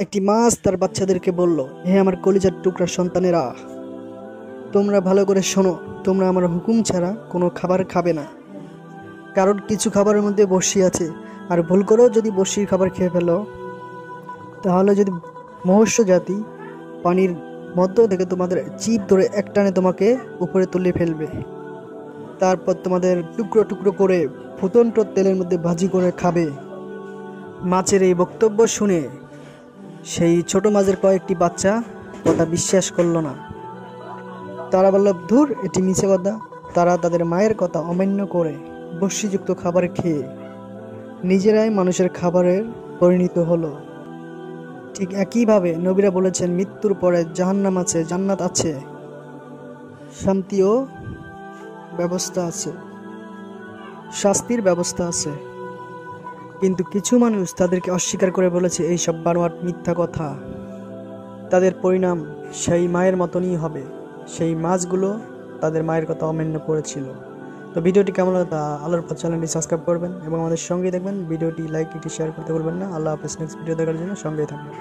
একটি মাছ তার বাচ্চাদেরকে বলল, হে আমার কলিজার টুকরা সন্তানেরা, তোমরা ভালো করে শোনো, তোমরা আমার হুকুম ছাড়া কোনো খাবার খাবে না। কারণ কিছু খাবারের মধ্যে বড়শি আছে, আর ভুল করেও যদি বড়শির খাবার খেয়ে ফেলো, তাহলে যদি মনুষ্য জাতি পানির মধ্য থেকে তোমাদের চিপ ধরে একটানে তোমাকে উপরে তুলে ফেলবে, তারপর তোমাদের টুকরো টুকরো করে ফুটন্ত তেলের মধ্যে ভাজি করে খাবে। মাছের এই বক্তব্য শুনে সেই ছোট মাছের কয়েকটি বাচ্চা কথা বিশ্বাস করলো না। তারা বলল, ধুর, এটি মিছে কথা। তারা তাদের মায়ের কথা অমান্য করে বড়শিযুক্ত খাবার খেয়ে নিজেরাই মানুষের খাবারের পরিণত হলো। ঠিক একইভাবে নবীরা বলেছেন, মৃত্যুর পরে জাহান্নাম আছে, জান্নাত আছে, শান্তিও ব্যবস্থা আছে, শাস্তির ব্যবস্থা আছে। কিন্তু কিছু মানুষ তাদেরকে অস্বীকার করে বলেছে এইসব বানোয়াট মিথ্যা কথা। তাদের পরিণাম সেই মায়ের মতনই হবে। সেই মাছগুলো তাদের মায়ের কথা অমান্য করেছিল। তো ভিডিওটি কেমন হলো তা আল্লাহর পথ চ্যানেলটি সাবস্ক্রাইব করবেন এবং আমাদের সঙ্গেই দেখবেন। ভিডিওটি লাইক, একটি শেয়ার করতে ভুলবেন না। আল্লাহ হাফেজ। নেক্সট ভিডিও দেখার জন্য সঙ্গেই থাকবেন।